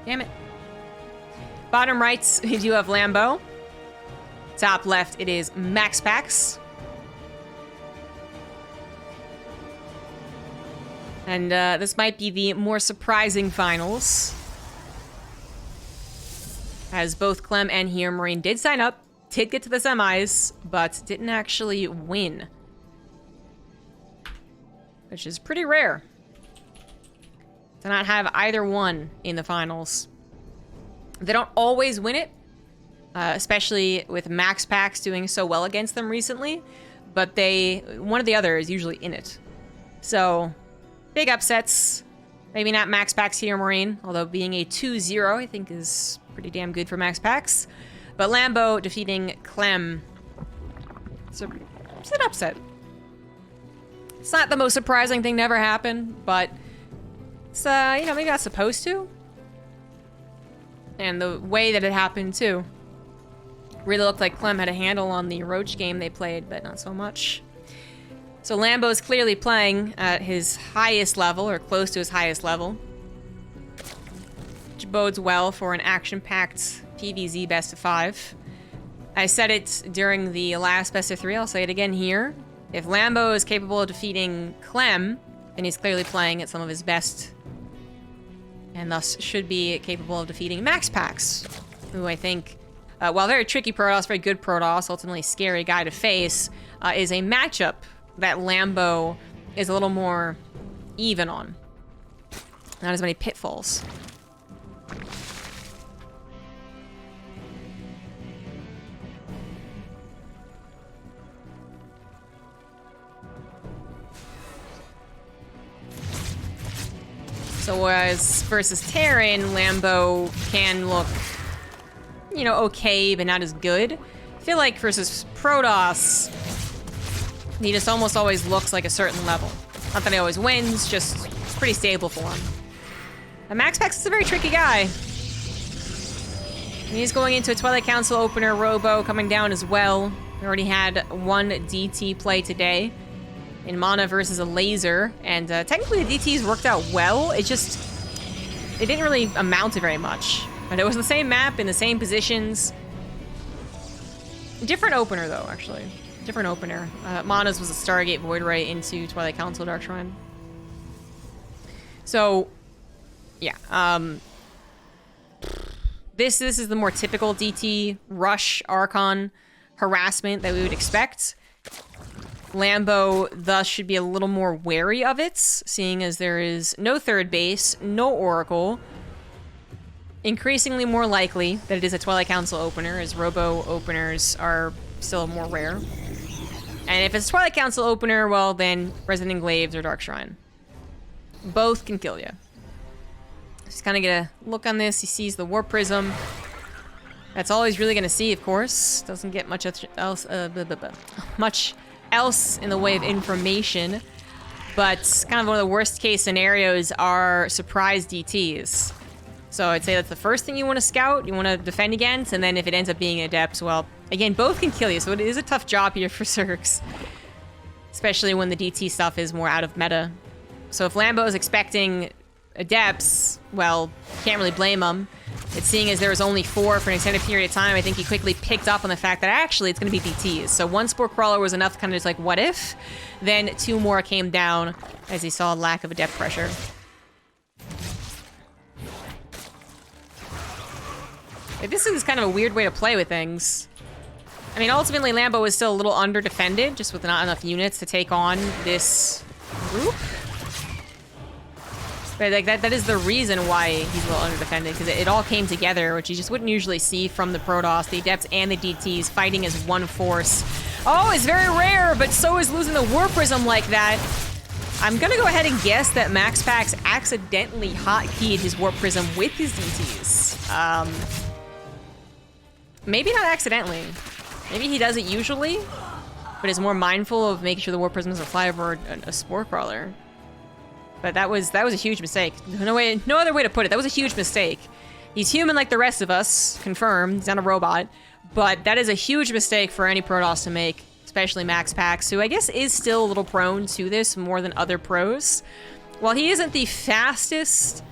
Damn it. Bottom right, we do have Lambo. Top left, it is MaxPax. And this might be the more surprising finals, as both Clem and Here Marine did sign up, did get to the semis, but didn't actually win. Which is pretty rare. To not have either one in the finals. They don't always win it, especially with MaxPax doing so well against them recently, but one or the other is usually in it. So, big upsets. Maybe not MaxPax Here Marine, although being a 2-0 I think is pretty damn good for MaxPax. But Lambo defeating Clem. It's an upset. It's not the most surprising thing to ever happen, but it's, you know, maybe not supposed to. And the way that it happened, too. Really looked like Clem had a handle on the Roach game they played, but not so much. So Lambo's clearly playing at his highest level, or close to his highest level. Which bodes well for an action-packed PvZ best of 5. I said it during the last best of 3, I'll say it again here. If Lambo is capable of defeating Clem, then he's clearly playing at some of his best. And thus should be capable of defeating MaxPax, who I think, while very tricky Protoss, very good Protoss, ultimately scary guy to face, is a matchup that Lambo is a little more even on. Not as many pitfalls. So whereas versus Terran, Lambo can look, you know, okay, but not as good. I feel like versus Protoss, he just almost always looks like a certain level. Not that he always wins, just pretty stable for him. And MaxPax is a very tricky guy. And he's going into a Twilight Council opener, Robo coming down as well. We already had one DT play today in Mana versus a Laser, and technically the DTs worked out well. It didn't really amount to very much. But it was the same map in the same positions. Different opener though, actually. Different opener. Mana's was a Stargate Void Ray into Twilight Council Dark Shrine. So, yeah. This is the more typical DT rush Archon harassment that we would expect. Lambo thus should be a little more wary of it, seeing as there is no third base, no Oracle. Increasingly more likely that it is a Twilight Council opener, as Robo openers are still more rare. And if it's Twilight Council opener, well then Resident Glaives or Dark Shrine. Both can kill you. Just kind of get a look on this. He sees the Warp Prism. That's all he's really going to see, of course. Doesn't get much else, much else in the way of information. But kind of one of the worst case scenarios are surprise DTs. So I'd say that's the first thing you want to scout, you want to defend against, and then if it ends up being Adepts, well, again, both can kill you, so it is a tough job here for Zergs. Especially when the DT stuff is more out of meta. So if Lambo is expecting Adepts, well, can't really blame him. It's seeing as there was only 4 for an extended period of time, I think he quickly picked up on the fact that actually it's going to be DTs. So one Spore Crawler was enough to kind of just like, what if? Then 2 more came down as he saw a lack of Adept pressure. This is kind of a weird way to play with things. I mean, ultimately, Lambo is still a little under-defended, just with not enough units to take on this group. But like that is the reason why he's a little under-defended, because it all came together, which you just wouldn't usually see from the Protoss, the Adepts, and the DTs fighting as one force. Oh, it's very rare, but so is losing the Warp Prism like that. I'm gonna go ahead and guess that MaxPax accidentally hotkeyed his Warp Prism with his DTs. Maybe not accidentally. Maybe he does it usually, but is more mindful of making sure the Warp Prism doesn't fly over a Spore Crawler. But that was a huge mistake. No other way to put it. That was a huge mistake. He's human like the rest of us, confirmed. He's not a robot. But that is a huge mistake for any Protoss to make, especially MaxPax, who I guess is still a little prone to this more than other pros. While he isn't the fastest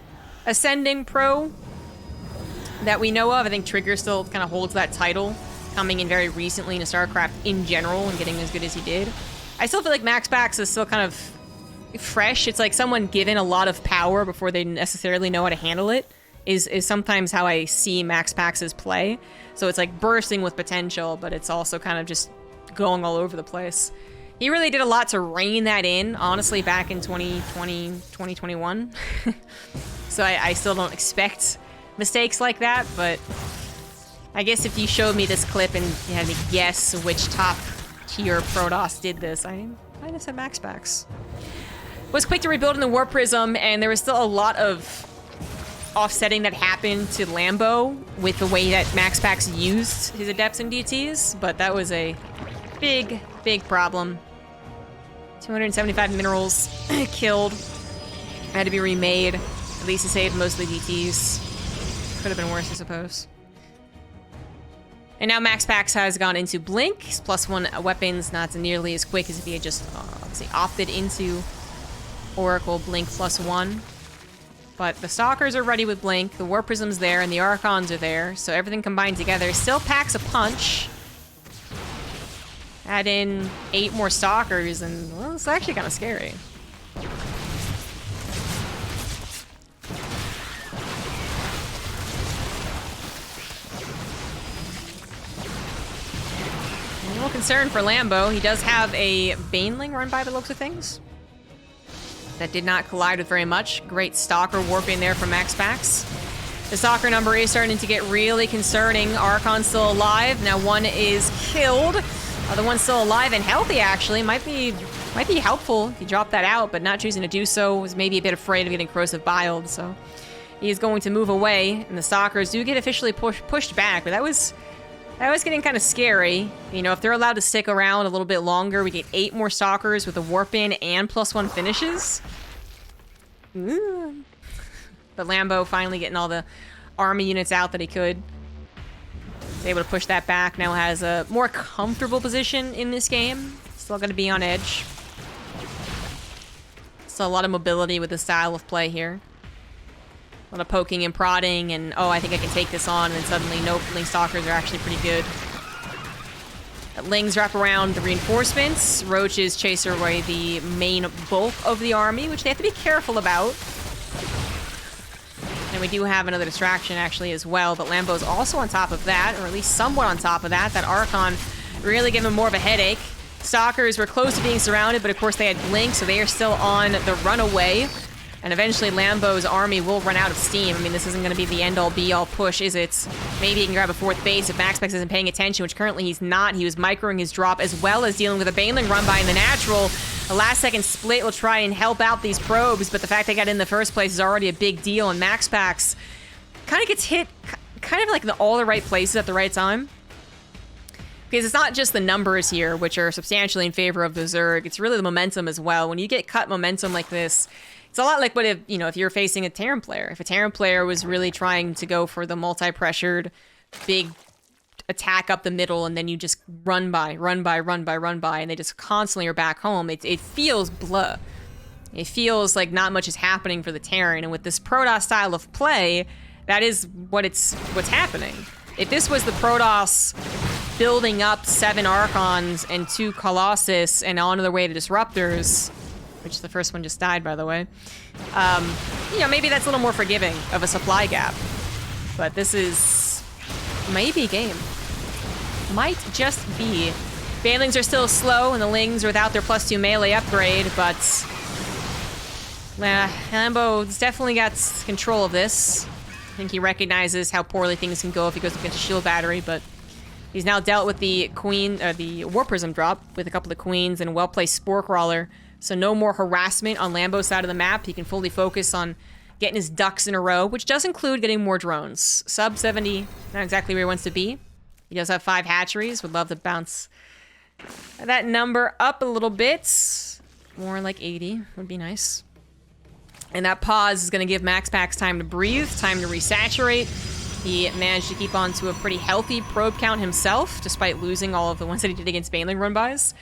ascending pro, that we know of. I think Trigger still kind of holds that title, coming in very recently into StarCraft in general and getting as good as he did. I still feel like MaxPax is still kind of fresh. It's like someone given a lot of power before they necessarily know how to handle it is sometimes how I see MaxPax's play. So it's like bursting with potential, but it's also kind of just going all over the place. He really did a lot to rein that in, honestly, back in 2020, 2021. So I still don't expect mistakes like that, but I guess if you showed me this clip and you had me guess which top tier Protoss did this, I might have said MaxPax. Was quick to rebuild in the Warp Prism, and there was still a lot of offsetting that happened to Lambo with the way that MaxPax used his Adepts and DTs, but that was a big, big problem. 275 minerals killed. Had to be remade. At least he saved most of the DTs. Could have been worse, I suppose. And now MaxPax has gone into Blink. His +1 weapons not nearly as quick as if he had just obviously opted into Oracle Blink +1. But the Stalkers are ready with Blink, the War Prism's there, and the Archons are there, so everything combined together still packs a punch. Add in 8 more Stalkers, and, well, it's actually kind of scary. A little concern for Lambo. He does have a Baneling run by the looks of things. That did not collide with very much. Great Stalker warping there from MaxPax. The Stalker number is starting to get really concerning. Archon's still alive. Now one is killed. The one's still alive and healthy, actually. Might be helpful if you drop that out, but not choosing to do so. Was maybe a bit afraid of getting corrosive biled, so he is going to move away. And the Stalkers do get officially pushed back, but that was getting kind of scary. You know, if they're allowed to stick around a little bit longer, we get 8 more Stalkers with a warp in and +1 finishes. Ooh. But Lambo finally getting all the army units out that he could. He's able to push that back. Now has a more comfortable position in this game. Still going to be on edge. So a lot of mobility with the style of play here. A lot of poking and prodding, and oh, I think I can take this on, and then suddenly, nope, Ling Stalkers are actually pretty good. Lings wrap around the reinforcements. Roaches chase away the main bulk of the army, which they have to be careful about. And we do have another distraction, actually, as well, but Lambo's also on top of that, or at least somewhat on top of that. That Archon really gave him more of a headache. Stalkers were close to being surrounded, but of course they had Blink, so they are still on the runaway. And eventually Lambo's army will run out of steam. I mean, this isn't going to be the end-all be-all push, is it? Maybe he can grab a 4th base if MaxPax isn't paying attention, which currently he's not. He was microing his drop as well as dealing with a Baneling run-by in the natural. A last-second split will try and help out these probes, but the fact they got in the first place is already a big deal, and MaxPax kind of gets hit kind of like in all the right places at the right time. Because it's not just the numbers here, which are substantially in favor of the Zerg. It's really the momentum as well. When you get cut momentum like this, it's a lot like what if, you know, if you're facing a Terran player. If a Terran player was really trying to go for the multi-pressured, big attack up the middle, and then you just run by, and they just constantly are back home, it feels blah. It feels like not much is happening for the Terran, and with this Protoss style of play, that is what's happening. If this was the Protoss building up 7 Archons and 2 Colossus and on their way to Disruptors, which the first one just died, by the way, you know, maybe that's a little more forgiving of a supply gap. But this is maybe game. Might just be. Banelings are still slow, and the Lings are without their +2 melee upgrade, but Lambo's definitely got control of this. I think he recognizes how poorly things can go if he goes against a shield battery, but he's now dealt with the Queen, the War Prism drop with a couple of Queens and a well-placed Spore Crawler. So no more harassment on Lambo's side of the map. He can fully focus on getting his ducks in a row, which does include getting more drones. Sub 70, not exactly where he wants to be. He does have 5 hatcheries. Would love to bounce that number up a little bit. More like 80 would be nice. And that pause is going to give MaxPax time to breathe, time to resaturate. He managed to keep on to a pretty healthy probe count himself, despite losing all of the ones that he did against Baneling run-bys.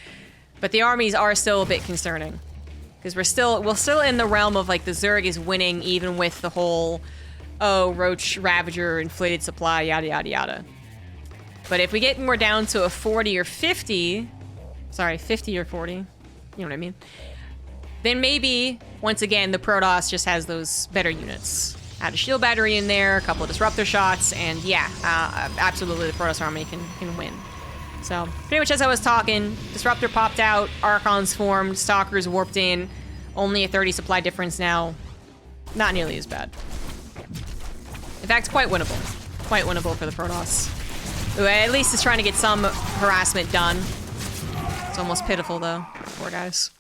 But the armies are still a bit concerning. Because we're still in the realm of, like, the Zerg is winning even with the whole oh, Roach Ravager, inflated supply, yada, yada, yada. But if we get more down to a 40 or 50, sorry, 50 or 40, you know what I mean? Then maybe, once again, the Protoss just has those better units. Add a shield battery in there, a couple of disruptor shots, and yeah, absolutely the Protoss army can win. So, pretty much as I was talking, Disruptor popped out, Archons formed, Stalkers warped in, only a 30 supply difference now. Not nearly as bad. In fact, quite winnable. Quite winnable for the Protoss. Who at least is trying to get some harassment done. It's almost pitiful, though. Poor guys.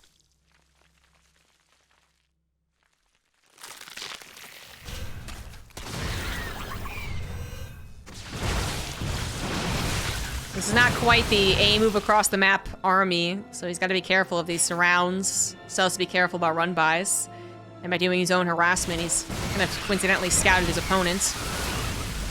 This is not quite the A move across the map army, so he's got to be careful of these surrounds. Still has to be careful about run-bys. And by doing his own harassment, he's kind of coincidentally scouted his opponent.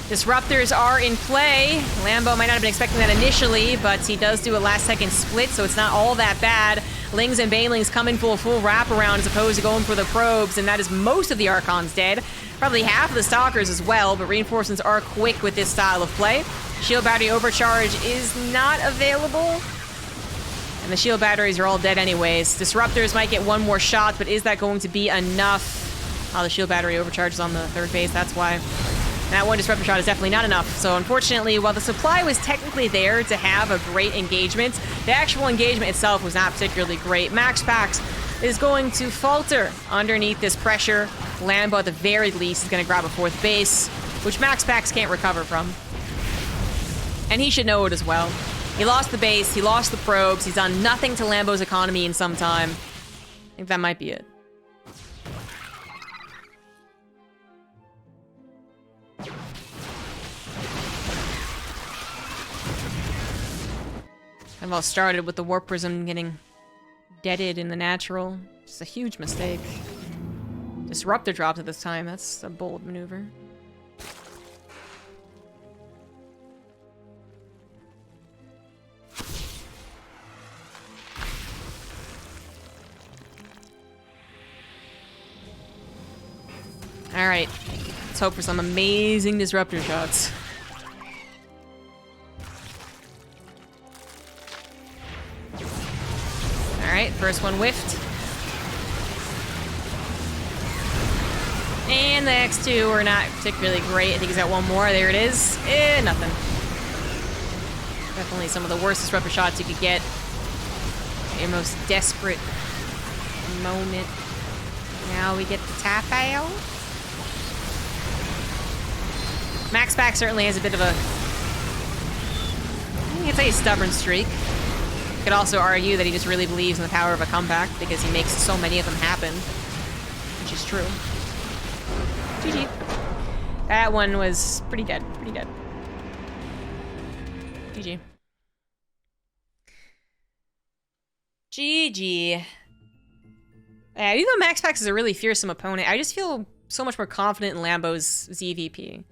Disruptors are in play. Lambo might not have been expecting that initially, but he does do a last-second split, so it's not all that bad. Lings and Banelings coming for a full wraparound as opposed to going for the probes, and that is most of the Archons dead. Probably half of the Stalkers as well, but reinforcements are quick with this style of play. Shield battery overcharge is not available. And the shield batteries are all dead anyways. Disruptors might get one more shot, but is that going to be enough? Oh, the shield battery overcharge is on the third base, that's why. That one disruptor shot is definitely not enough. So unfortunately, while the supply was technically there to have a great engagement, the actual engagement itself was not particularly great. MaxPax is going to falter underneath this pressure. Lambo, at the very least, is going to grab a fourth base, which MaxPax can't recover from. And he should know it as well. He lost the base, he lost the probes, he's done nothing to Lambo's economy in some time. I think that might be it. I've all started with the Warp Prism getting deaded in the natural. Just a huge mistake. Disruptor dropped at this time, that's a bold maneuver. Alright, let's hope for some amazing disruptor shots. Alright, first one whiffed. And the next two are not particularly great. I think he's got one more. There it is. Nothing. Definitely some of the worst disruptor shots you could get. Your most desperate moment. Now we get the tap out. MaxPax certainly has a bit of a, I can say a stubborn streak. You could also argue that he just really believes in the power of a comeback because he makes so many of them happen, which is true. GG. That one was pretty dead, pretty dead. GG. GG. Yeah, even though MaxPax is a really fearsome opponent, I just feel so much more confident in Lambo's ZvP.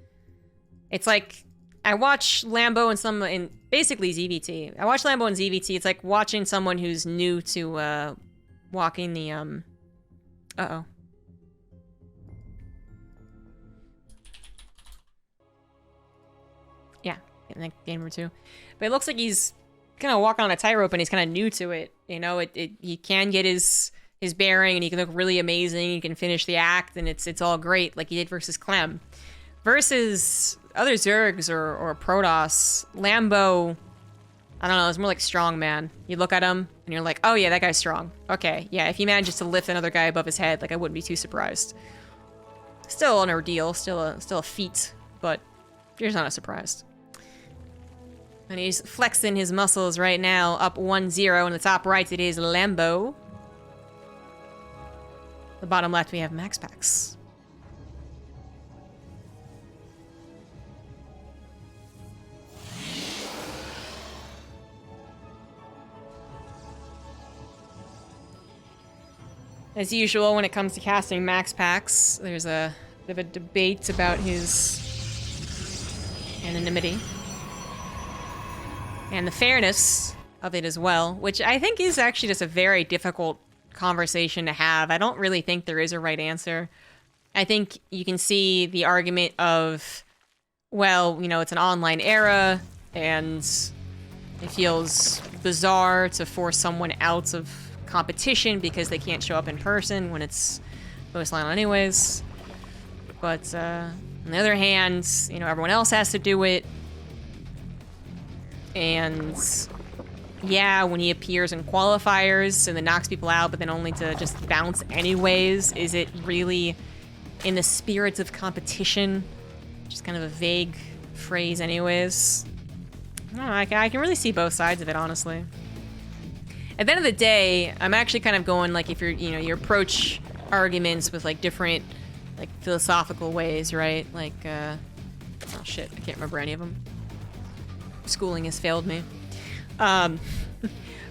It's like, I watch Lambo and some, in basically ZVT. I watch Lambo and ZVT, it's like watching someone who's new to, walking the, uh-oh. Yeah, in game number 2. But it looks like he's kind of walking on a tightrope and he's kind of new to it. You know, he can get his bearing and he can look really amazing, he can finish the act, and it's all great, like he did versus Clem. Versus other Zergs or Protoss, Lambo, I don't know, it's more like strongman. You look at him and you're like, oh yeah, that guy's strong. Okay, yeah, if he manages to lift another guy above his head, like I wouldn't be too surprised. Still an ordeal, still a feat, but you're not surprised. And he's flexing his muscles right now, up 1-0. In the top right, it is Lambo. The bottom left, we have MaxPax. As usual, when it comes to casting MaxPax, there's a bit of a debate about his anonymity. And the fairness of it as well, which I think is actually just a very difficult conversation to have. I don't really think there is a right answer. I think you can see the argument of, well, you know, it's an online era, and it feels bizarre to force someone out of competition because they can't show up in person when it's most likely anyways. But on the other hand, you know, everyone else has to do it. And yeah, when he appears in qualifiers and then knocks people out, but then only to just bounce anyways, is it really in the spirit of competition? Just kind of a vague phrase anyways. I don't know, I can really see both sides of it, honestly. At the end of the day, I'm actually kind of going, like, if you're, you know, you approach arguments with, like, different, like, philosophical ways, right? Like, oh shit, I can't remember any of them. Schooling has failed me. But,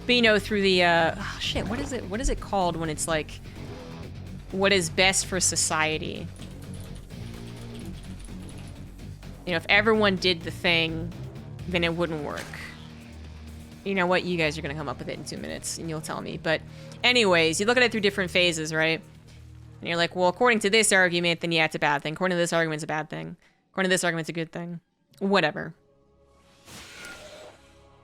you know, through the, oh shit, what is it called when it's, like, what is best for society? You know, if everyone did the thing, then it wouldn't work. You know what? You guys are going to come up with it in 2 minutes, and you'll tell me. But anyways, you look at it through different phases, right? And you're like, well, according to this argument, then yeah, it's a bad thing. According to this argument, it's a bad thing. According to this argument, it's a good thing. Whatever.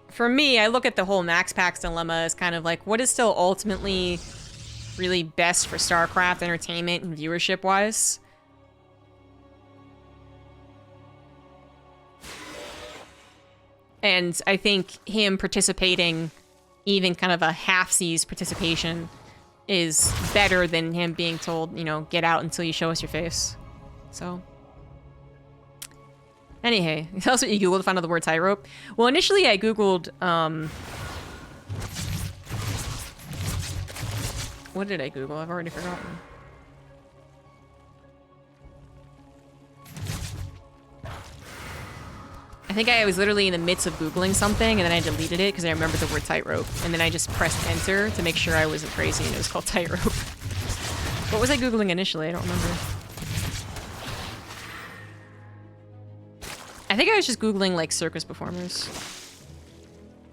For me, I look at the whole MaxPax dilemma as kind of like, what is still ultimately really best for StarCraft entertainment and viewership-wise? And I think him participating, even kind of a half-seas participation, is better than him being told, you know, get out until you show us your face. So, anyway, tell us what you Googled to find out the word tightrope. Well, initially I Googled, what did I Google? I've already forgotten. I think I was literally in the midst of Googling something, and then I deleted it because I remembered the word tightrope. And then I just pressed enter to make sure I wasn't crazy and it was called tightrope. What was I Googling initially? I don't remember. I think I was just Googling, like, circus performers.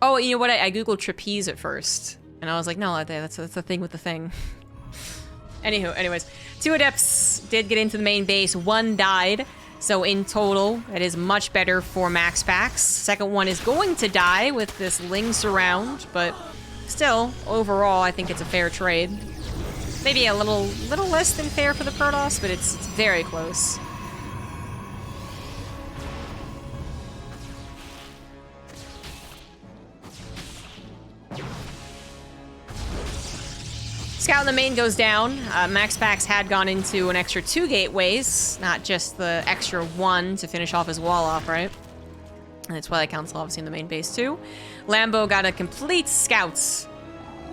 Oh, you know what? I Googled trapeze at first. And I was like, no, that's the thing with the thing. Anyways. 2 adepts did get into the main base. 1 died. So in total, that is much better for MaxPax. Second one is going to die with this Ling surround, but still, overall, I think it's a fair trade. Maybe a little less than fair for the Protoss, but it's very close. Scout in the main goes down. MaxPax had gone into an extra 2 gateways, not just the extra 1 to finish off his wall off, right? And that's Twilight Council obviously in the main base too. Lambo got a complete scouts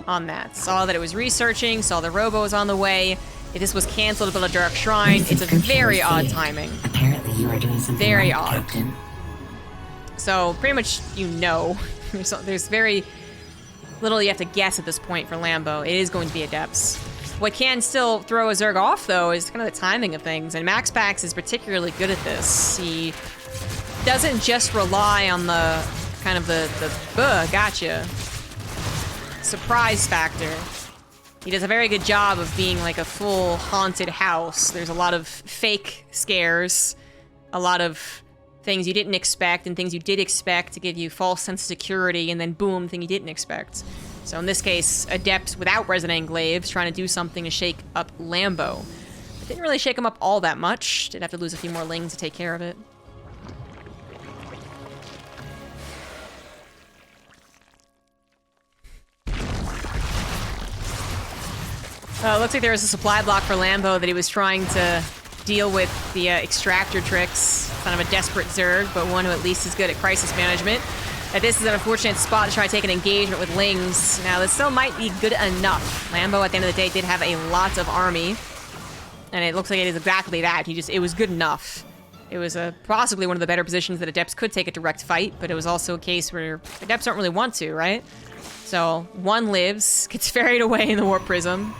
on that. Saw that it was researching, saw the robo was on the way. If this was canceled to build a Dark Shrine, it's a very odd timing. Apparently you are doing something very right, odd. Captain. So pretty much, you know, there's very little you have to guess at this point for Lambo. It is going to be Adepts. What can still throw a Zerg off, though, is kind of the timing of things, and MaxPax is particularly good at this. He doesn't just rely on the kind of the gotcha surprise factor. He does a very good job of being like a full haunted house. There's a lot of fake scares, a lot of things you didn't expect and things you did expect to give you false sense of security, and then boom, thing you didn't expect. So in this case, Adept without Resonant Glaives trying to do something to shake up Lambo. But didn't really shake him up all that much. Did have to lose a few more Lings to take care of it. Looks like there was a supply block for Lambo that he was trying to deal with the extractor tricks. Kind of a desperate Zerg, but one who at least is good at crisis management. This is an unfortunate spot to try to take an engagement with Lings. Now, this still might be good enough. Lambo, at the end of the day, did have a lot of army. And it looks like it is exactly that. It was good enough. It was possibly one of the better positions that Adepts could take a direct fight, but it was also a case where Adepts don't really want to, right? So, 1 lives, gets ferried away in the Warp Prism.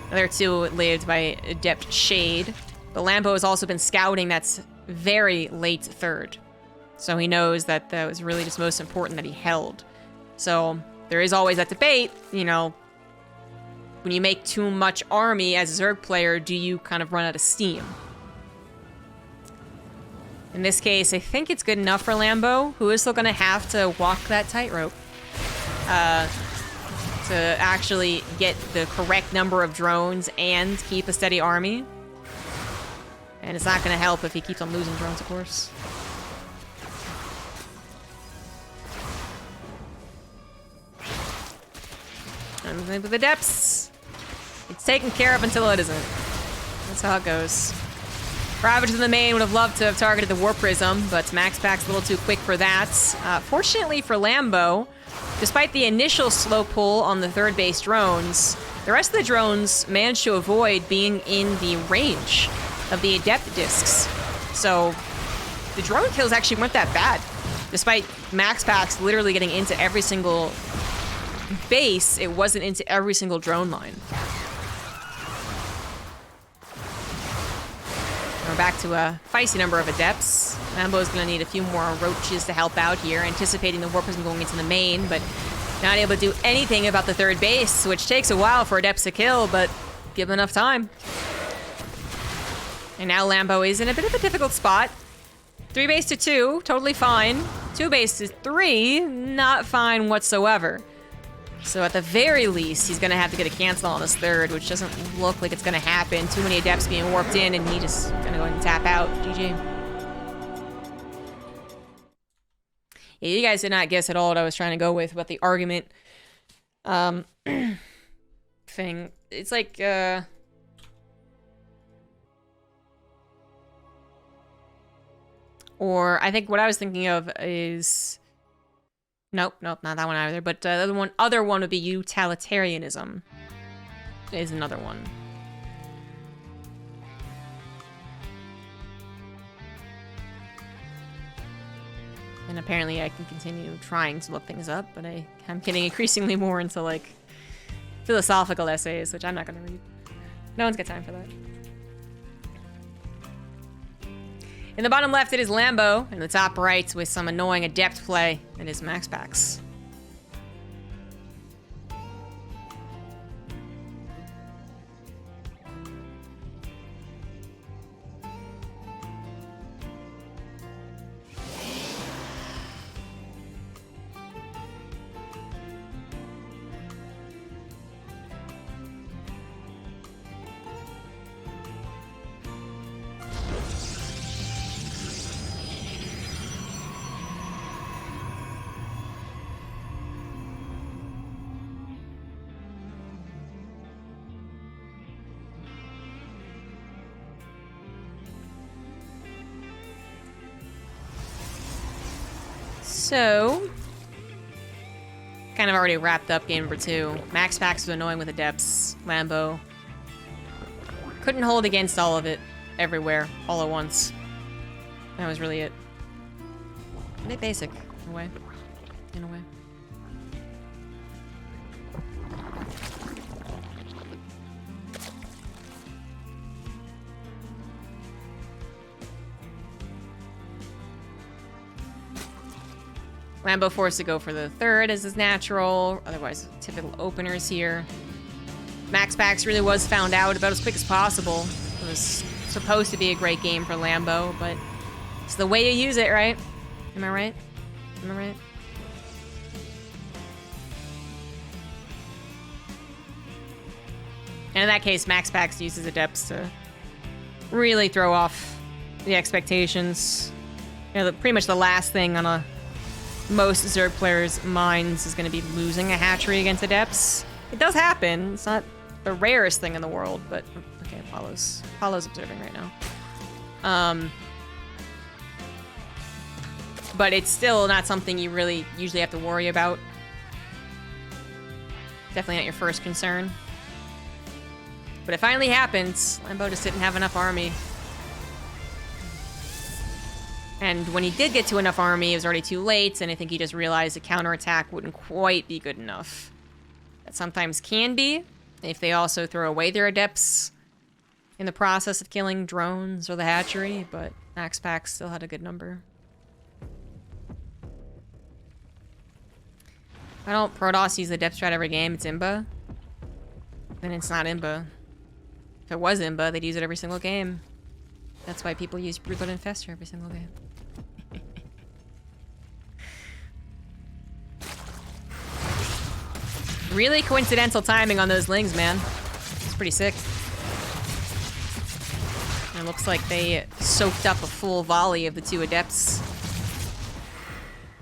Another 2 lived by Adept Shade. But Lambo has also been scouting that's very late 3rd. So he knows that that was really just most important that he held. So there is always that debate, you know, when you make too much army as a Zerg player, do you kind of run out of steam? In this case, I think it's good enough for Lambo, who is still going to have to walk that tightrope to actually get the correct number of drones and keep a steady army. And it's not going to help if he keeps on losing drones, of course. And with the depths, it's taken care of until it isn't. That's how it goes. Ravage in the main would have loved to have targeted the Warp Prism, but MaxPax a little too quick for that. Fortunately for Lambo, despite the initial slow pull on the third base drones, the rest of the drones managed to avoid being in the range of the Adept discs. So the drone kills actually weren't that bad, despite MaxPax literally getting into every single base. It wasn't into every single drone line. We're back to a feisty number of Adepts. Lambo's gonna need a few more roaches to help out here, anticipating the Warp Prism going into the main, but not able to do anything about the third base, which takes a while for Adepts to kill, but give them enough time. And now Lambo is in a bit of a difficult spot. 3 base to 2, totally fine. 2 base to 3, not fine whatsoever. So at the very least, he's gonna have to get a cancel on this third, which doesn't look like it's gonna happen. Too many Adepts being warped in, and he just gonna go ahead and tap out. GG. Yeah, you guys did not guess at all what I was trying to go with about the argument thing. It's like, or I think what I was thinking of is... Nope, not that one either. But the other one would be utilitarianism. Is another one. And apparently I can continue trying to look things up, but I'm getting increasingly more into, like, philosophical essays, which I'm not going to read. No one's got time for that. In the bottom left, it is Lambo. In the top right, with some annoying Adept play, it is MaxPax. So, kind of already wrapped up game number 2. MaxPax was annoying with Adepts. Lambo couldn't hold against all of it, everywhere, all at once. That was really it. A bit basic, in a way. In a way. Lambo forced to go for the third as is natural, otherwise typical openers here. MaxPax really was found out about as quick as possible. It was supposed to be a great game for Lambo, but it's the way you use it, right? Am I right? Am I right? And in that case, MaxPax uses Adepts to really throw off the expectations. You know, pretty much the last thing on most Zerg players' minds is going to be losing a hatchery against Adepts. It does happen. It's not the rarest thing in the world, but... Okay, Apollo's observing right now. But it's still not something you really usually have to worry about. Definitely not your first concern. But it finally happens. Lambo just didn't have enough army. And when he did get to enough army, it was already too late, and I think he just realized the counterattack wouldn't quite be good enough. That sometimes can be, if they also throw away their Adepts in the process of killing drones or the hatchery, but MaxPax still had a good number. I don't Protoss use the Depth Strat every game, it's Imba. then it's not Imba. If it was Imba, they'd use it every single game. That's why people use Broodlord Infestor every single game. Really coincidental timing on those Lings, man. It's pretty sick. And it looks like they soaked up a full volley of the 2 Adepts.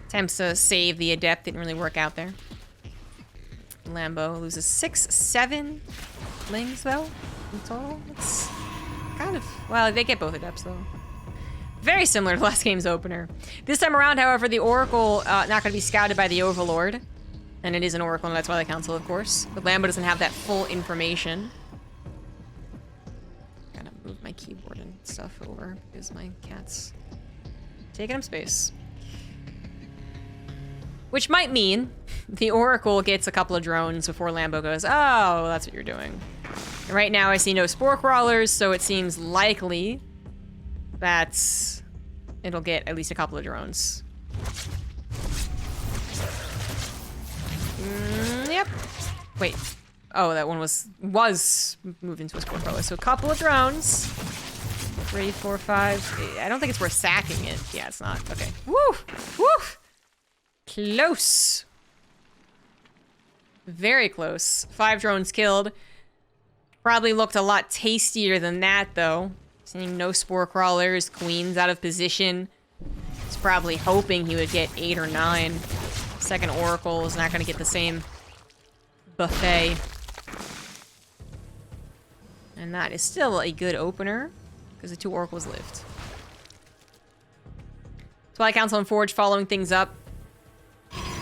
Attempts to save the Adept didn't really work out there. Lambo loses 6-7 Lings, though, in total. It's kind of... Well, they get both Adepts, though. Very similar to last game's opener. This time around, however, the Oracle not going to be scouted by the Overlord. And it is an Oracle, and that's why the Council, of course. But Lambo doesn't have that full information. Gotta move my keyboard and stuff over because my cat's taking up space. Which might mean the Oracle gets a couple of drones before Lambo goes, oh, that's what you're doing. And right now I see no Spore Crawlers, so it seems likely that it'll get at least a couple of drones. Yep. Wait. Oh, that one was moved into a Spore Crawler. So a couple of drones. 3, 4, 5. I don't think it's worth sacking it. Yeah, it's not. Okay. Woo! Woo! Close. Very close. 5 drones killed. Probably looked a lot tastier than that, though. Seeing no Spore Crawlers, Queens out of position. He's probably hoping he would get 8 or 9. Second Oracle is not going to get the same buffet. And that is still a good opener, because the 2 Oracles lived. Twilight Council and Forge following things up.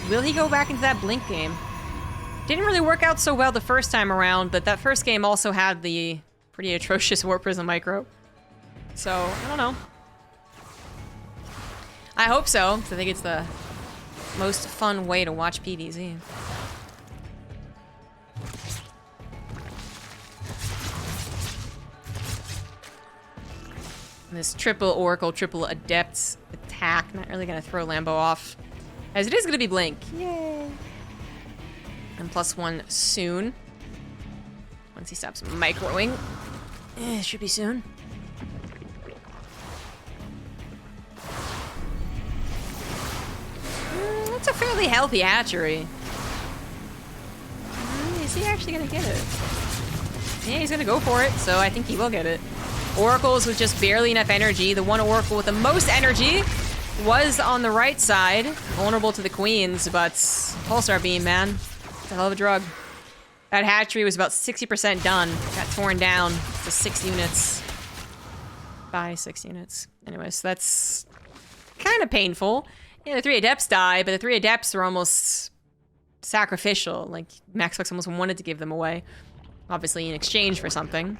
Will he go back into that Blink game? Didn't really work out so well the first time around, but that first game also had the pretty atrocious Warp Prism Micro. So, I don't know. I hope so, because I think it's the most fun way to watch PvZ. And this triple Oracle, triple Adept attack, not really going to throw Lambo off. As it is going to be Blink. Yay! And +1 soon. Once he stops microing. It should be soon. That's a fairly healthy hatchery. Is he actually going to get it? Yeah, he's going to go for it, so I think he will get it. Oracles with just barely enough energy. The one Oracle with the most energy was on the right side. Vulnerable to the Queens, but Pulsar Beam, man. It's a hell of a drug. That hatchery was about 60% done. Got torn down to 6 units. By 6 units. Anyways, so that's kind of painful. Yeah, the 3 Adepts die, but the 3 Adepts are almost sacrificial. Like, MaxPax almost wanted to give them away. Obviously in exchange for something.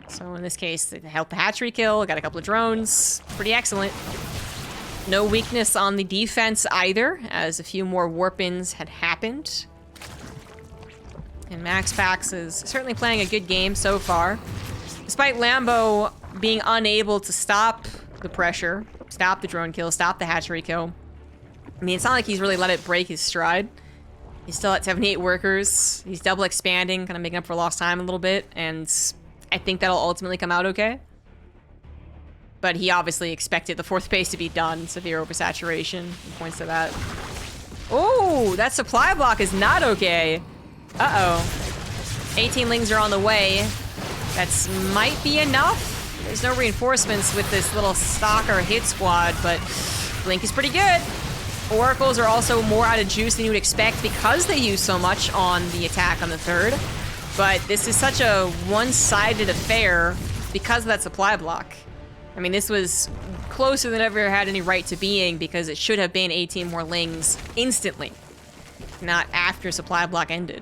So in this case, they helped the hatchery kill, got a couple of drones. Pretty excellent. No weakness on the defense either, as a few more warp-ins had happened. And MaxPax is certainly playing a good game so far. Despite Lambo being unable to stop the pressure, stop the drone kill, stop the hatchery kill. I mean, it's not like he's really let it break his stride. He's still at 78 workers. He's double expanding, kind of making up for lost time a little bit, and I think that'll ultimately come out okay. But he obviously expected the 4th base to be done. Severe oversaturation. He points to that. Oh, that supply block is not okay. Uh-oh. 18 Lings are on the way. That's might be enough. There's no reinforcements with this little stalker hit squad, but Blink is pretty good. Oracles are also more out of juice than you would expect because they use so much on the attack on the 3rd. But this is such a one-sided affair because of that supply block. I mean, this was closer than ever had any right to being because it should have been 18 more Lings instantly, not after supply block ended.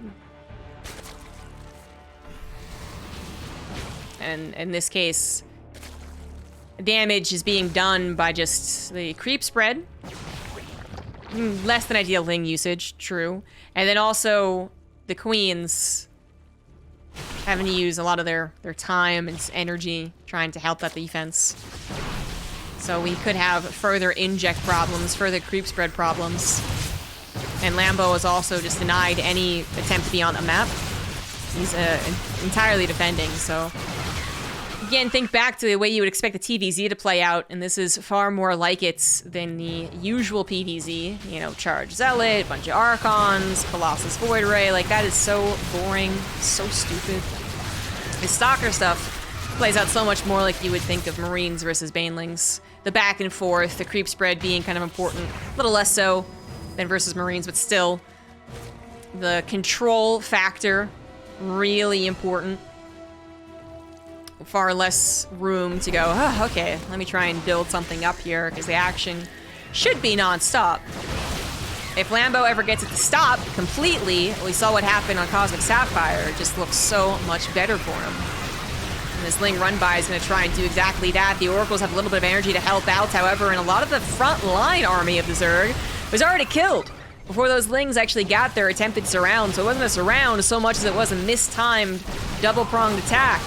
And in this case, damage is being done by just the creep spread. Less than ideal Ling usage, true. And then also the Queens having to use a lot of their time and energy trying to help that defense. So we could have further inject problems, further creep spread problems. And Lambo is also just denied any attempt to be on the map. He's entirely defending, so... Again, think back to the way you would expect the TVZ to play out, and this is far more like it than the usual PVZ. You know, Charge Zealot, bunch of Archons, Colossus Void Ray. Like, that is so boring, so stupid. The Stalker stuff plays out so much more like you would think of Marines versus Banelings. The back and forth, the creep spread being kind of important. A little less so than versus Marines, but still. The control factor, really important. Far less room to go, oh, okay, let me try and build something up here, because the action should be non-stop. If Lambo ever gets it to stop completely, we saw what happened on Cosmic Sapphire. It just looks so much better for him. And this Ling run-by is going to try and do exactly that. The Oracles have a little bit of energy to help out, however, and a lot of the front-line army of the Zerg was already killed before those Lings actually got their attempted surround. So it wasn't a surround so much as it was a mistimed, double-pronged attack.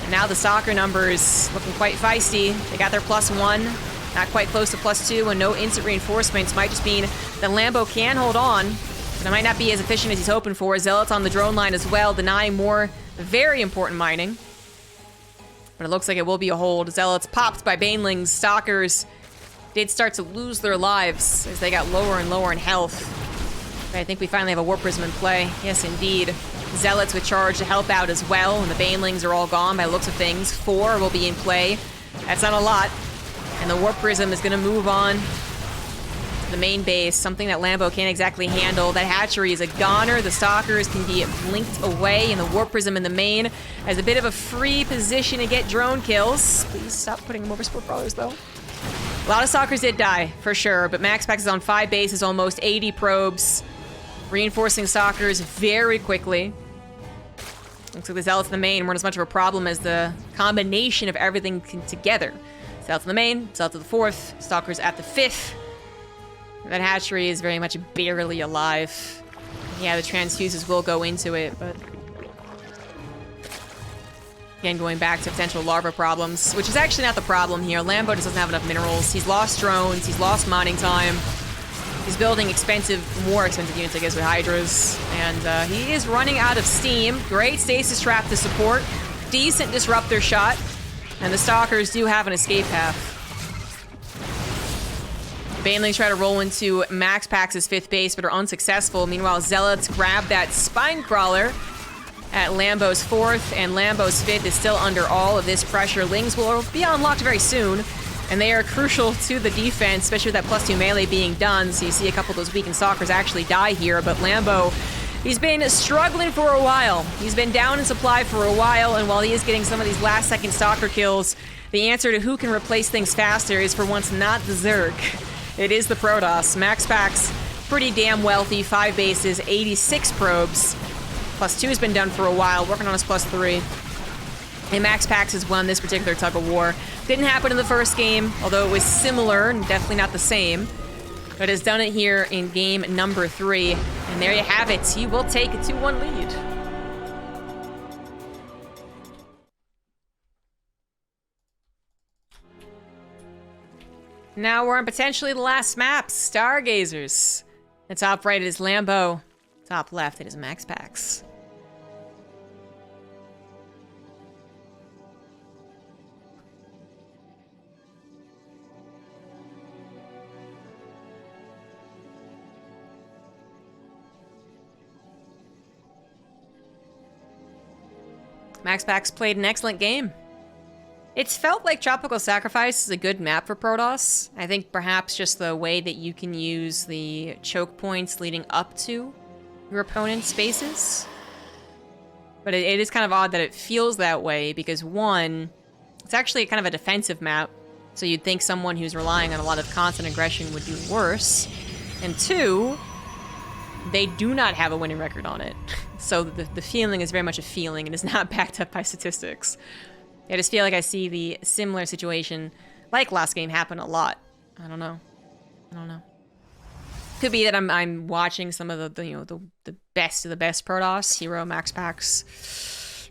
Now the Stalker numbers looking quite feisty. They got their +1, not quite close to +2, and no instant reinforcements. Might just mean that Lambo can hold on, but it might not be as efficient as he's hoping for. Zealots on the drone line as well, denying more very important mining. But it looks like it will be a hold. Zealots popped by Banelings. Stalkers did start to lose their lives as they got lower and lower in health. But I think we finally have a Warp Prism in play. Yes, indeed. Zealots with charge to help out as well, and the Banelings are all gone by the looks of things. 4 will be in play. That's not a lot. And the Warp Prism is going to move on to the main base, something that Lambo can't exactly handle. That hatchery is a goner. The Stalkers can be blinked away, and the Warp Prism in the main has a bit of a free position to get drone kills. Please stop putting them over Split Brawlers, though. A lot of Stalkers did die, for sure, but MaxPax is on 5 bases, almost 80 probes. Reinforcing Stalkers very quickly. Looks like the Zealots in the main weren't as much of a problem as the combination of everything together. Zealots in the main, Zealots at the 4th, Stalkers at the 5th. That hatchery is very much barely alive. Yeah, the transfuses will go into it, but... Again, going back to potential larva problems, which is actually not the problem here. Lambo just doesn't have enough minerals. He's lost drones, he's lost mining time. He's building more expensive units, I guess, with Hydras. And he is running out of steam. Great stasis trap to support. Decent disruptor shot. And the Stalkers do have an escape path. Banelings try to roll into MaxPax's 5th base, but are unsuccessful. Meanwhile, Zealots grab that Spine Crawler at Lambo's 4th, and Lambo's 5th is still under all of this pressure. Lings will be unlocked very soon. And they are crucial to the defense, especially with that +2 melee being done. So you see a couple of those weakened Stalkers actually die here. But Lambo, he's been struggling for a while. He's been down in supply for a while. And while he is getting some of these last-second Stalker kills, the answer to who can replace things faster is for once not the Zerg. It is the Protoss. MaxPax, pretty damn wealthy. 5 bases, 86 probes. +2 has been done for a while, working on his +3. And MaxPax has won this particular tug of war. Didn't happen in the first game, although it was similar and definitely not the same. But has done it here in game number 3. And there you have it. He will take a 2-1 lead. Now we're on potentially the last map, Stargazers. The top right is Lambo. Top left it is MaxPax. MaxPax played an excellent game. It's felt like Tropical Sacrifice is a good map for Protoss. I think perhaps just the way that you can use the choke points leading up to your opponent's bases. But it is kind of odd that it feels that way because, one, it's actually kind of a defensive map, so you'd think someone who's relying on a lot of constant aggression would do worse. And two, they do not have a winning record on it. So the feeling is very much a feeling and is not backed up by statistics. I just feel like I see the similar situation like last game happen a lot. I don't know. Could be that I'm watching some of the best of the best Protoss, Hero, MaxPax,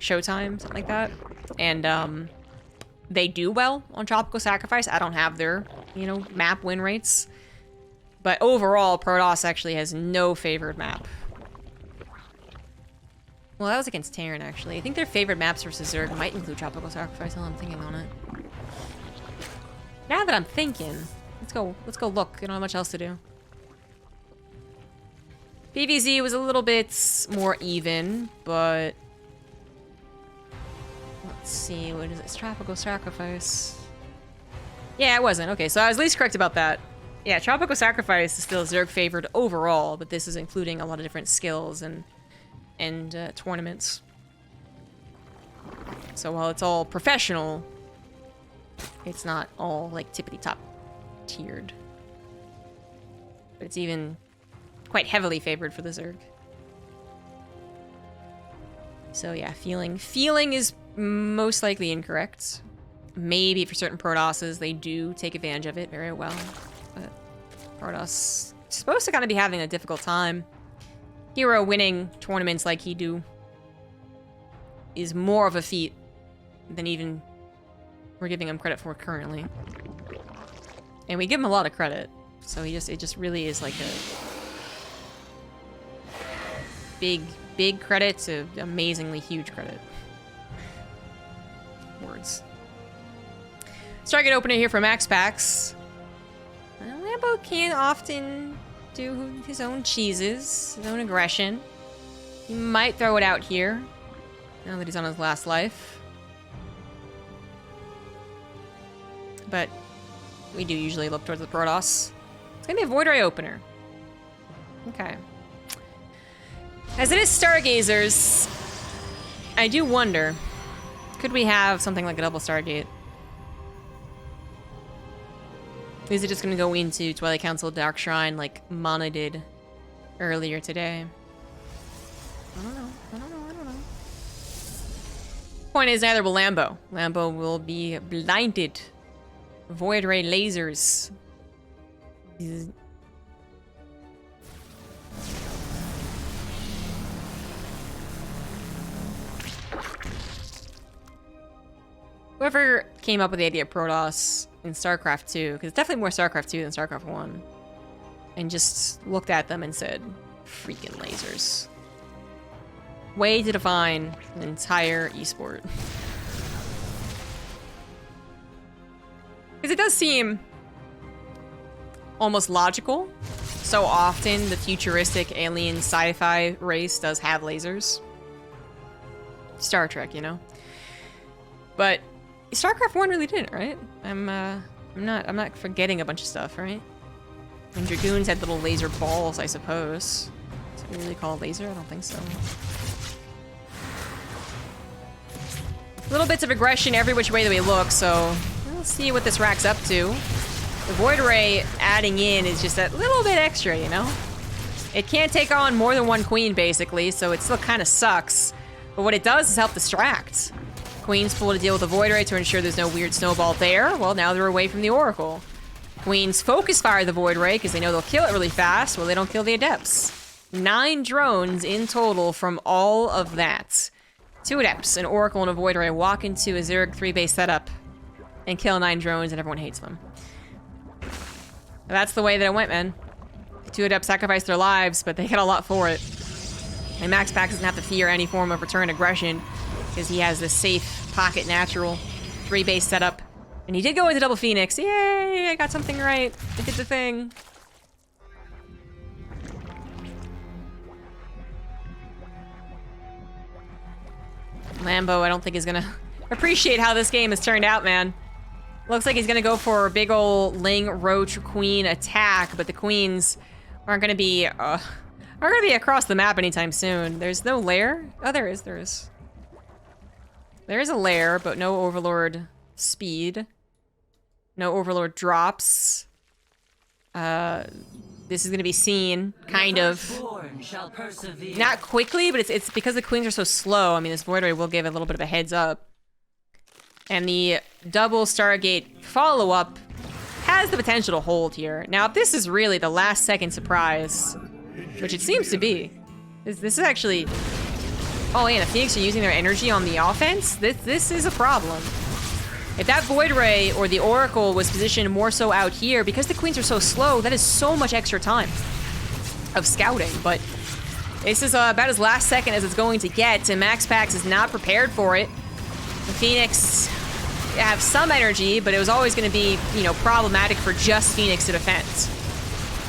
Showtime, something like that. And they do well on Tropical Sacrifice. I don't have their, map win rates. But overall, Protoss actually has no favored map. Well, that was against Terran, actually. I think their favorite maps versus Zerg might include Tropical Sacrifice, while I'm thinking on it. Now that I'm thinking, let's go look. I don't have much else to do. PVZ was a little bit more even, but... Let's see, what is it? It's Tropical Sacrifice. Yeah, it wasn't. Okay, so I was at least correct about that. Yeah, Tropical Sacrifice is still Zerg favored overall, but this is including a lot of different skills and tournaments. So while it's all professional, it's not all like tippity-top tiered. But it's even quite heavily favored for the Zerg. So yeah, feeling is most likely incorrect. Maybe for certain Protosses, they do take advantage of it very well. But Protoss supposed to kind of be having a difficult time. Hero winning tournaments like he do is more of a feat than even we're giving him credit for currently. And we give him a lot of credit. So it just really is like a big credit to amazingly huge credit. Words. Target opener here for MaxPax. Lambo can often do his own cheeses, his own aggression. He might throw it out here, now that he's on his last life. But we do usually look towards the Protoss. It's gonna be a Void Ray opener. Okay. As it is Stargazers, I do wonder, could we have something like a double Stargate? Is it just gonna go into Twilight Council Dark Shrine like Mana did earlier today? I don't know. Point is, neither will Lambo. Lambo will be blinded. Void Ray lasers. Whoever came up with the idea of Protoss in StarCraft 2, because it's definitely more StarCraft 2 than StarCraft 1, and just looked at them and said, freaking lasers. Way to define an entire esport. Because it does seem almost logical. So often the futuristic alien sci-fi race does have lasers. Star Trek, you know? But StarCraft 1 really didn't, right? I'm not forgetting a bunch of stuff, right? And Dragoons had little laser balls, I suppose. Is it really called laser? I don't think so. Little bits of aggression every which way that we look, so we'll see what this racks up to. The Void Ray adding in is just that little bit extra, you know? It can't take on more than one queen, basically, so it still kind of sucks. But what it does is help distract. Queen's full to deal with the Void Ray to ensure there's no weird snowball there. Well, now they're away from the Oracle. Queens focus fire the Void Ray because they know they'll kill it really fast. Well, they don't kill the Adepts. 9 drones in total from all of that. 2 Adepts, an Oracle, and a Void Ray walk into a Zerg 3-base setup and kill 9 drones, and everyone hates them. That's the way that it went, man. The 2 Adepts sacrificed their lives, but they get a lot for it. And MaxPax doesn't have to fear any form of return aggression because he has this safe pocket natural 3-base setup. And he did go into double Phoenix. Yay! I got something right. I did the thing. Lambo, I don't think is gonna appreciate how this game has turned out, man. Looks like he's gonna go for a big ol' Ling Roach Queen attack, but the queens aren't gonna be across the map anytime soon. There's no lair? Oh, there is. There is a lair, but no Overlord speed. No Overlord drops. This is gonna be seen, kind of. Not quickly, but it's because the queens are so slow. I mean, this Void Ray will give a little bit of a heads up. And the double Stargate follow-up has the potential to hold here. Now, if this is really the last-second surprise, which it seems to be, this is actually... Oh, yeah, the Phoenix are using their energy on the offense? This is a problem. If that Void Ray or the Oracle was positioned more so out here, because the queens are so slow, that is so much extra time of scouting. But This is about as last second as it's going to get, and MaxPax is not prepared for it. The Phoenix have some energy, but it was always going to be, you know, problematic for just Phoenix to defend.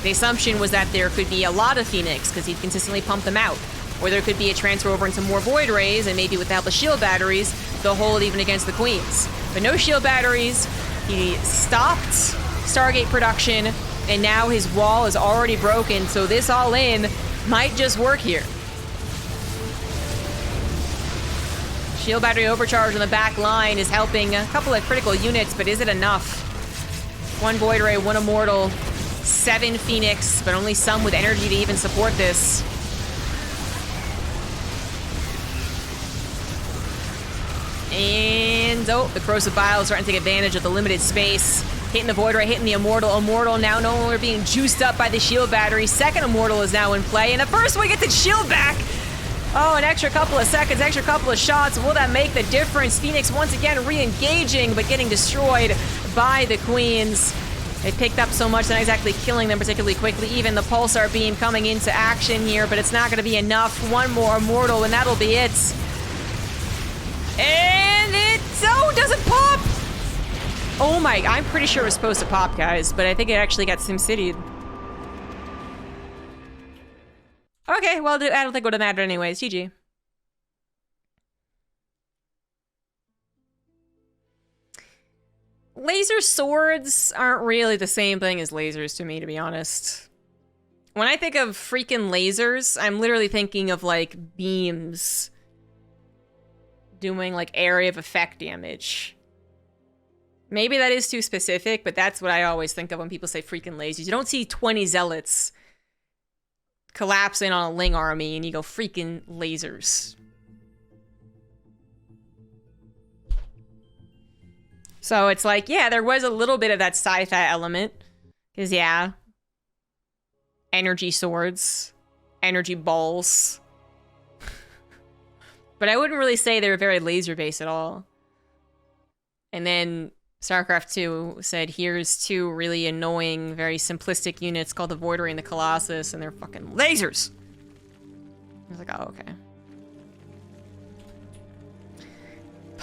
The assumption was that there could be a lot of Phoenix because he'd consistently pump them out. Or there could be a transfer over into more Void Rays, and maybe with the help of shield batteries, they'll hold even against the Queens. But no shield batteries. He stopped Stargate production, and now his wall is already broken, so this all-in might just work here. Shield battery overcharge on the back line is helping a couple of critical units, but is it enough? 1 Void Ray, 1 Immortal, 7 Phoenix, but only some with energy to even support this. And, oh, the Corrosive Bile is starting to take advantage of the limited space. Hitting the Void Ray, hitting the Immortal. Immortal now no longer being juiced up by the shield battery. Second Immortal is now in play, and the first one gets its shield back. Oh, an extra couple of seconds, extra couple of shots. Will that make the difference? Phoenix once again re-engaging, but getting destroyed by the Queens. They picked up so much, not exactly killing them particularly quickly. Even the Pulsar Beam coming into action here, but it's not going to be enough. One more Immortal, and that'll be it. And it doesn't pop! Oh my, I'm pretty sure it was supposed to pop, guys, but I think it actually got SimCity'd. Okay, well, I don't think it would have mattered anyways. GG. Laser swords aren't really the same thing as lasers to me, to be honest. When I think of freaking lasers, I'm literally thinking of, like, beams doing, like, area of effect damage. Maybe that is too specific, but that's what I always think of when people say freaking lasers. You don't see 20 zealots collapsing on a Ling army and you go freaking lasers. So it's like, yeah, there was a little bit of that sci-fi element. Because, yeah, energy swords, energy balls. But I wouldn't really say they were very laser-based at all. And then StarCraft 2 said, here's 2 really annoying, very simplistic units called the Void Ray and the Colossus, and they're fucking lasers! I was like, oh, okay.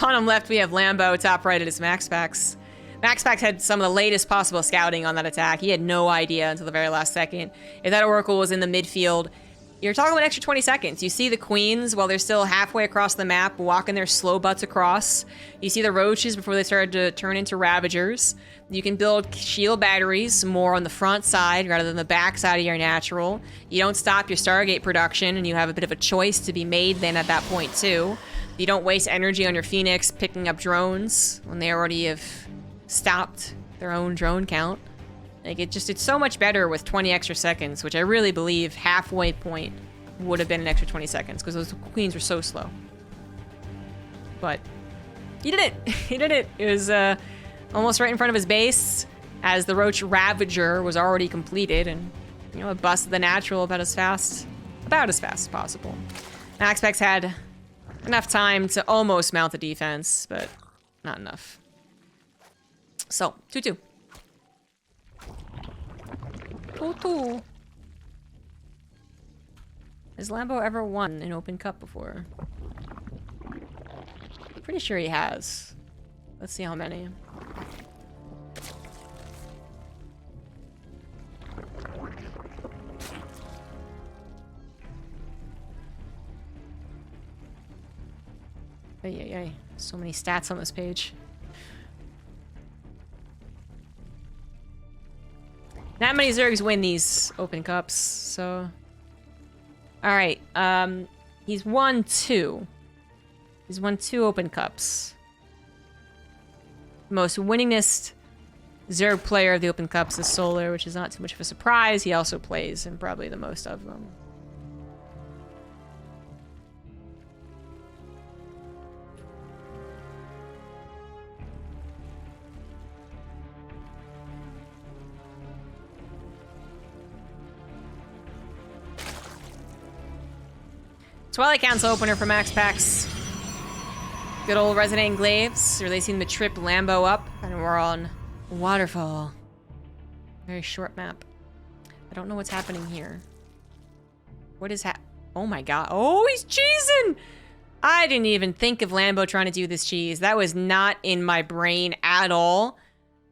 Bottom left, we have Lambo. Top right, it is MaxPax. MaxPax had some of the latest possible scouting on that attack. He had no idea until the very last second. If that Oracle was in the midfield, you're talking about an extra 20 seconds. You see the Queens, while they're still halfway across the map, walking their slow butts across. You see the Roaches before they started to turn into Ravagers. You can build shield batteries more on the front side rather than the back side of your natural. You don't stop your Stargate production, and you have a bit of a choice to be made then at that point too. You don't waste energy on your Phoenix picking up drones when they already have stopped their own drone count. Like, it's so much better with 20 extra seconds, which I really believe halfway point would have been an extra 20 seconds, because those Queens were so slow. But he did it. He did it. It was almost right in front of his base, as the Roach Ravager was already completed, and, you know, it busted the natural about as fast as possible. MaxPax had enough time to almost mount the defense, but not enough. So, 2-2. 2-2. Has Lambo ever won an open cup before? Pretty sure he has. Let's see how many. Ay. So many stats on this page. Not many Zergs win these open cups, so... Alright, he's won 2. He's won 2 open cups. Most winningest Zerg player of the open cups is Solar, which is not too much of a surprise. He also plays in probably the most of them. Twilight Council opener for MaxPax. Good old Resident Glaives, releasing the trip Lambo up, and we're on Waterfall. Very short map. I don't know what's happening here. What is Oh my god. Oh, he's cheesing! I didn't even think of Lambo trying to do this cheese. That was not in my brain at all.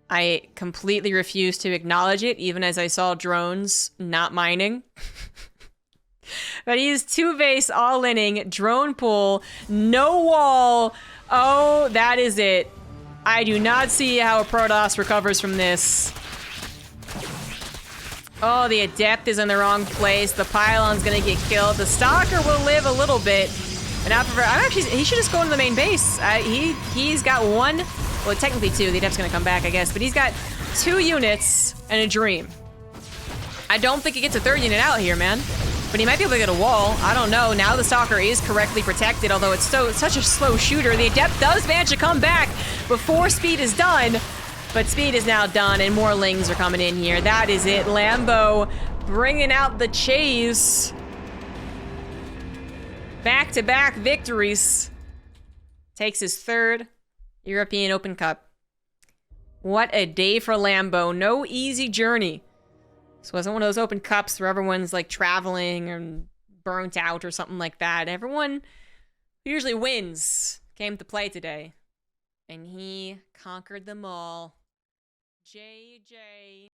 I completely refused to acknowledge it, even as I saw drones not mining. But he is 2-base all-inning, drone pull, no wall. Oh, that is it. I do not see how a Protoss recovers from this. Oh, the Adept is in the wrong place. The Pylon's gonna get killed. The Stalker will live a little bit. And he should just go into the main base. He's got one, well, technically two. The Adept's gonna come back, I guess. But he's got 2 units and a Dream. I don't think he gets a 3rd unit out here, man. But he might be able to get a wall. I don't know. Now the Stalker is correctly protected, although it's such a slow shooter. The Adept does manage to come back before Speed is done. But Speed is now done, and more Lings are coming in here. That is it. Lambo bringing out the chase. Back-to-back victories. Takes his 3rd European Open Cup. What a day for Lambo. No easy journey. This wasn't one of those Open Cups where everyone's like traveling and burnt out or something like that. Everyone who usually wins came to play today. And he conquered them all. JJ.